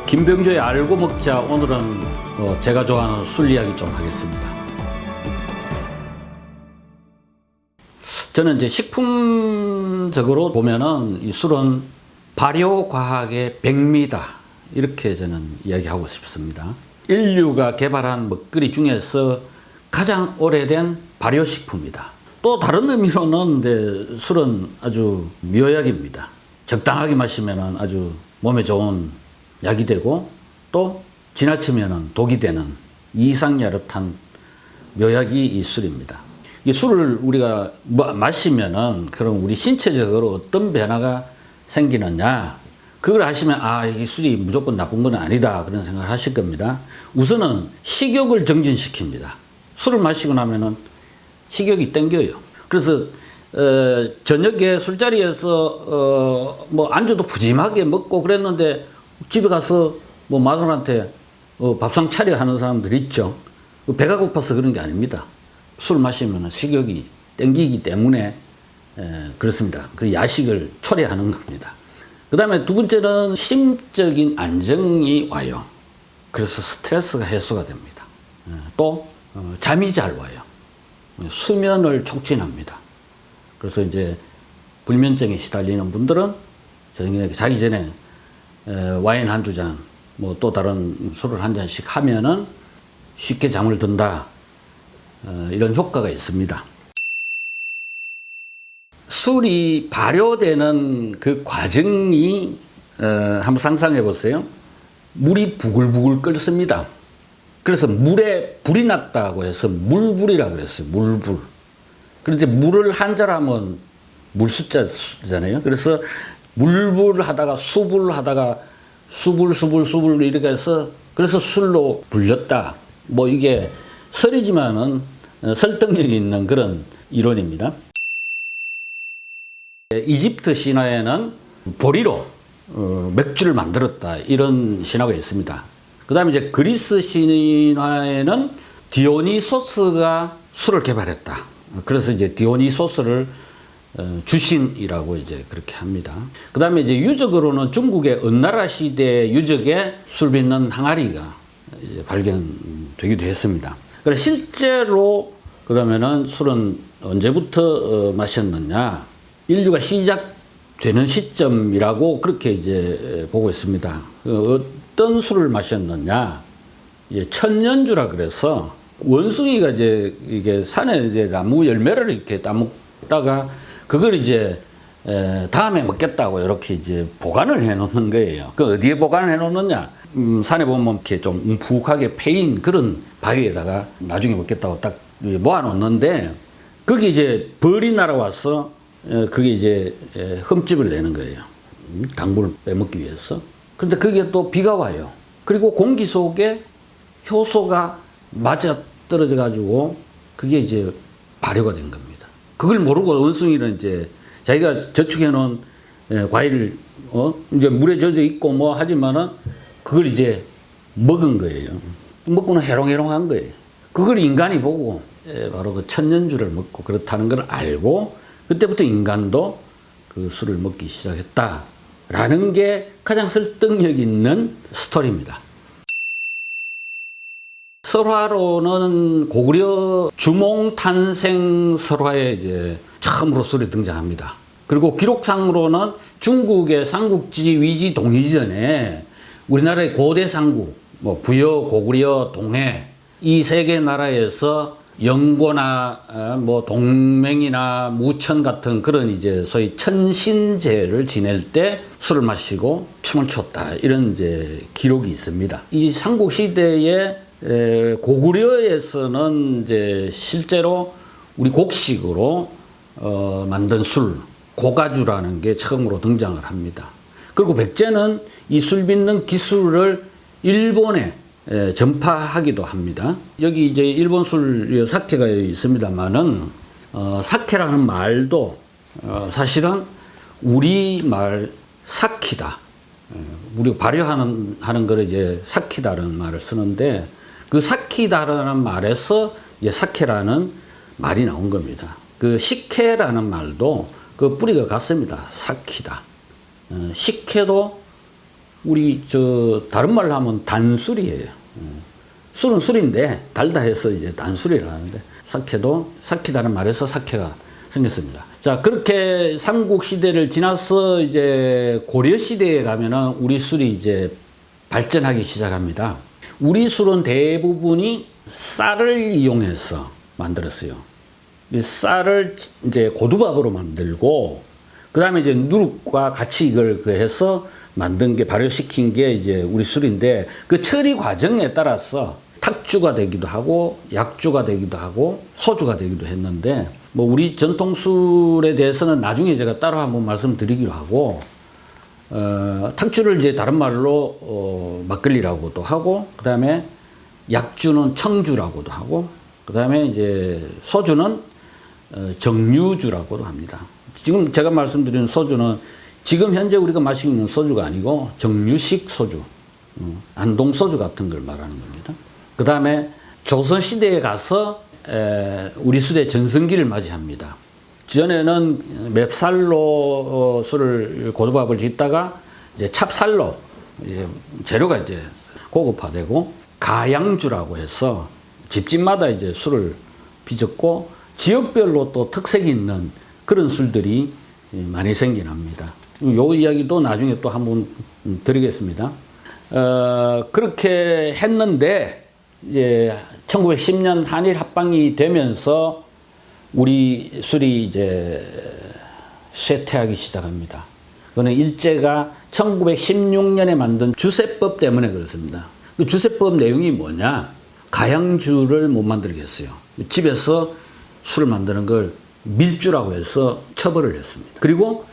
김병조의 알고 먹자. 오늘은 제가 좋아하는 술 이야기 좀 하겠습니다. 저는 이제 식품적으로 보면은 이 술은 발효과학의 백미다, 이렇게 저는 이야기하고 싶습니다. 인류가 개발한 먹거리 중에서 가장 오래된 발효식품이다. 또 다른 의미로는 이제 술은 아주 묘약입니다. 적당하게 마시면은 아주 몸에 좋은 약이 되고, 또 지나치면은 독이 되는 이상야릇한 묘약이 이 술입니다. 이 술을 우리가 마시면은 그럼 우리 신체적으로 어떤 변화가 생기느냐, 그걸 아시면 이 술이 무조건 나쁜 건 아니다, 그런 생각을 하실 겁니다. 우선은 식욕을 정진시킵니다. 술을 마시고 나면은 식욕이 땡겨요. 그래서 저녁에 술자리에서 뭐 안주도 푸짐하게 먹고 그랬는데 집에 가서 뭐 마누라한테 밥상 차려 하는 사람들 있죠. 배가 고파서 그런 게 아닙니다. 술 마시면 식욕이 땡기기 때문에 그렇습니다. 그 야식을 초래하는 겁니다. 그 다음에 두 번째는 심적인 안정이 와요. 그래서 스트레스가 해소가 됩니다. 또 잠이 잘 와요. 수면을 촉진합니다. 그래서 이제 불면증에 시달리는 분들은 저녁에 자기 전에 와인 한두 잔, 뭐 또 다른 술을 한 잔씩 하면은 쉽게 잠을 든다, 이런 효과가 있습니다. 술이 발효되는 그 과정이 한번 상상해 보세요. 물이 부글부글 끓습니다. 그래서 물에 불이 났다고 해서 물불이라고 그랬어요. 물불. 그런데 물을 한자라면 물숫자잖아요. 그래서 물불 하다가 수불 하다가 수불 이렇게 해서 그래서 술로 불렸다. 뭐 이게 설이지만은 설득력이 있는 그런 이론입니다. 이집트 신화에는 보리로 맥주를 만들었다, 이런 신화가 있습니다. 그 다음에 이제 그리스 신화에는 디오니소스가 술을 개발했다. 그래서 이제 디오니소스를 주신이라고 이제 그렇게 합니다. 그 다음에 이제 유적으로는 중국의 은나라 시대 유적에 술 빚는 항아리가 이제 발견되기도 했습니다. 그래서 실제로 그러면은 술은 언제부터 마셨느냐? 인류가 시작되는 시점이라고 그렇게 이제 보고 있습니다. 어떤 술을 마셨느냐? 천년주라 그래서 원숭이가 이제 이게 산에 이제 나무 열매를 이렇게 따먹다가 그걸 이제 다음에 먹겠다고 이렇게 이제 보관을 해 놓는 거예요. 그 어디에 보관을 해 놓느냐? 산에 보면 이렇게 좀 움푹하게 패인 그런 바위에다가 나중에 먹겠다고 딱 모아 놓는데, 거기 이제 벌이 날아와서 그게 이제 흠집을 내는 거예요. 당분을 빼먹기 위해서. 그런데 그게 또 비가 와요. 그리고 공기 속에 효소가 맞아 떨어져 가지고 그게 이제 발효가 된 겁니다. 그걸 모르고 원숭이는 이제 자기가 저축해 놓은 과일을 이제 물에 젖어 있고 뭐 하지만은 그걸 이제 먹은 거예요. 먹고는 해롱해롱한 거예요. 그걸 인간이 보고 바로 그 천년주를 먹고 그렇다는 걸 알고 그때부터 인간도 그 술을 먹기 시작했다라는 게 가장 설득력 있는 스토리입니다. 설화로는 고구려 주몽 탄생 설화에 이제 처음으로 술이 등장합니다. 그리고 기록상으로는 중국의 삼국지 위지 동이전에 우리나라의 고대 삼국, 뭐 부여, 고구려, 동해 이 세 개 나라에서 영고나 뭐 동맹이나 무천 같은 그런 이제 소위 천신제를 지낼 때 술을 마시고 춤을 췄다, 이런 이제 기록이 있습니다. 이 삼국 시대에 고구려에서는 이제 실제로 우리 곡식으로 만든 술, 고가주라는 게 처음으로 등장을 합니다. 그리고 백제는 이 술 빚는 기술을 일본에 전파하기도 합니다. 여기 이제 일본 술 사케가 있습니다만은 사케라는 말도 사실은 우리 말 사키다. 우리가 발효하는 걸 이제 사키다라는 말을 쓰는데, 그 사키다라는 말에서 이제 사케라는 말이 나온 겁니다. 그 식혜라는 말도 그 뿌리가 같습니다. 사키다. 식혜도 우리 다른 말로 하면 단술이에요. 술은 술인데 달다 해서 이제 단술이라고 하는데 사케도 사키다는 말에서 사케가 생겼습니다. 자, 그렇게 삼국 시대를 지나서 이제 고려 시대에 가면은 우리 술이 이제 발전하기 시작합니다. 우리 술은 대부분이 쌀을 이용해서 만들었어요. 이 쌀을 이제 고두밥으로 만들고, 그 다음에 이제 누룩과 같이 이걸 해서 만든 게, 발효시킨 게 이제 우리 술인데, 그 처리 과정에 따라서 탁주가 되기도 하고, 약주가 되기도 하고, 소주가 되기도 했는데, 뭐 우리 전통술에 대해서는 나중에 제가 따로 한번 말씀드리기로 하고, 탁주를 이제 다른 말로 막걸리라고도 하고, 그 다음에 약주는 청주라고도 하고, 그 다음에 이제 소주는 정류주라고도 합니다. 지금 제가 말씀드리는 소주는 지금 현재 우리가 마시고 있는 소주가 아니고 정류식 소주, 안동 소주 같은 걸 말하는 겁니다. 그 다음에 조선시대에 가서 우리 술의 전성기를 맞이합니다. 전에는 맵쌀로 술을 고두밥을 짓다가 이제 찹쌀로 재료가 이제 고급화되고, 가양주라고 해서 집집마다 이제 술을 빚었고, 지역별로 또 특색이 있는 그런 술들이 많이 생겨납니다. 요 이야기도 나중에 또 한번 드리겠습니다. 그렇게 했는데 이제 1910년 한일 합방이 되면서 우리 술이 이제 쇠퇴하기 시작합니다. 그거는 일제가 1916년에 만든 주세법 때문에 그렇습니다. 그 주세법 내용이 뭐냐? 가양주를 못 만들겠어요. 집에서 술을 만드는 걸 밀주라고 해서 처벌을 했습니다. 그리고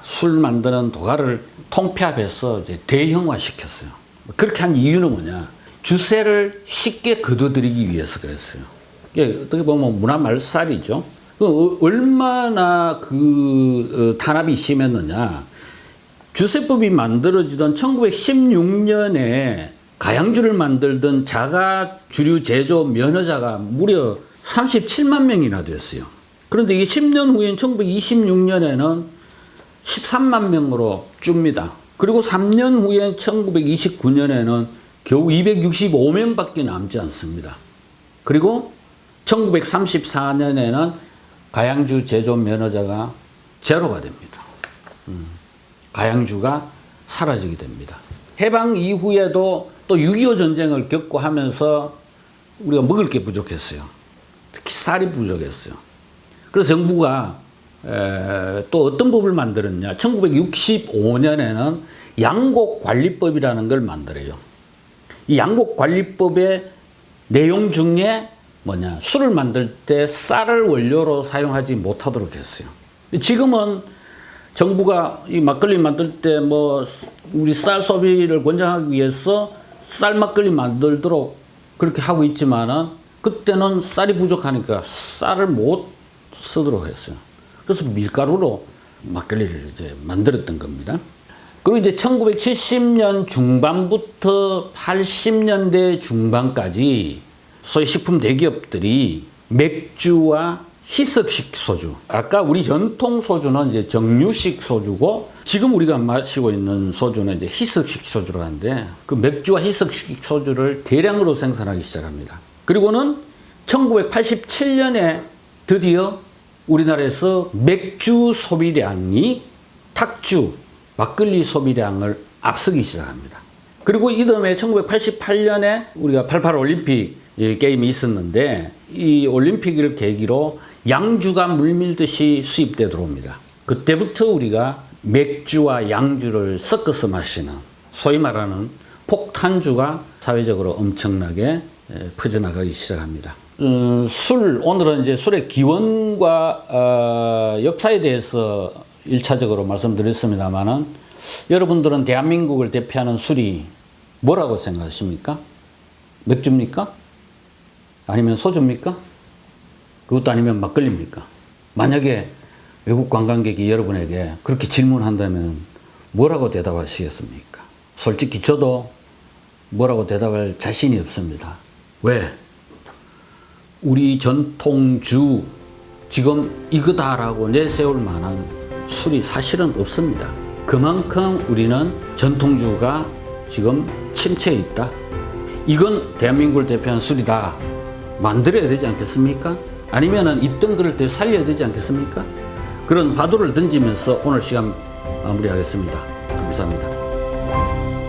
술 만드는 도가를 통폐합해서 이제 대형화 시켰어요. 그렇게 한 이유는 뭐냐? 주세를 쉽게 거둬들이기 위해서 그랬어요. 이게 어떻게 보면 문화말살이죠. 얼마나 탄압이 심했느냐. 주세법이 만들어지던 1916년에 가양주를 만들던 자가 주류 제조 면허자가 무려 37만 명이나 됐어요. 그런데 이게 10년 후인 1926년에는 13만 명으로 줍니다. 그리고 3년 후인 1929년에는 겨우 265명밖에 남지 않습니다. 그리고 1934년에는 가양주 제조 면허자가 제로가 됩니다. 가양주가 사라지게 됩니다. 해방 이후에도 또 6.25 전쟁을 겪고 하면서 우리가 먹을 게 부족했어요. 특히 쌀이 부족했어요. 그래서 정부가 또 어떤 법을 만들었냐. 1965년에는 양곡관리법이라는 걸 만들어요. 이 양곡관리법의 내용 중에 뭐냐. 술을 만들 때 쌀을 원료로 사용하지 못하도록 했어요. 지금은 정부가 이 막걸리 만들 때 뭐 우리 쌀 소비를 권장하기 위해서 쌀 막걸리 만들도록 그렇게 하고 있지만은, 그때는 쌀이 부족하니까 쌀을 못 쓰도록 했어요. 그래서 밀가루로 막걸리를 이제 만들었던 겁니다. 그리고 이제 1970년 중반부터 80년대 중반까지 소위 식품 대기업들이 맥주와 희석식 소주, 아까 우리 전통 소주는 이제 정류식 소주고, 지금 우리가 마시고 있는 소주는 이제 희석식 소주로 하는데, 그 맥주와 희석식 소주를 대량으로 생산하기 시작합니다. 그리고는 1987년에 드디어 우리나라에서 맥주 소비량이 탁주, 막걸리 소비량을 앞서기 시작합니다. 그리고 이듬해 1988년에 우리가 88 올림픽 게임이 있었는데, 이 올림픽을 계기로 양주가 물밀듯이 수입돼 들어옵니다. 그때부터 우리가 맥주와 양주를 섞어서 마시는, 소위 말하는 폭탄주가 사회적으로 엄청나게 퍼져나가기 시작합니다. 오늘은 이제 술의 기원과 역사에 대해서 1차적으로 말씀드렸습니다만은, 여러분들은 대한민국을 대표하는 술이 뭐라고 생각하십니까? 맥주입니까? 아니면 소주입니까? 그것도 아니면 막걸리입니까? 만약에 외국 관광객이 여러분에게 그렇게 질문한다면 뭐라고 대답하시겠습니까? 솔직히 저도 뭐라고 대답할 자신이 없습니다. 왜? 우리 전통주 지금 이거다라고 내세울 만한 술이 사실은 없습니다. 그만큼 우리는 전통주가 지금 침체해 있다. 이건 대한민국을 대표하는 술이다. 만들어야 되지 않겠습니까? 아니면은 있던 거를 더 살려야 되지 않겠습니까? 그런 화두를 던지면서 오늘 시간 마무리하겠습니다. 감사합니다.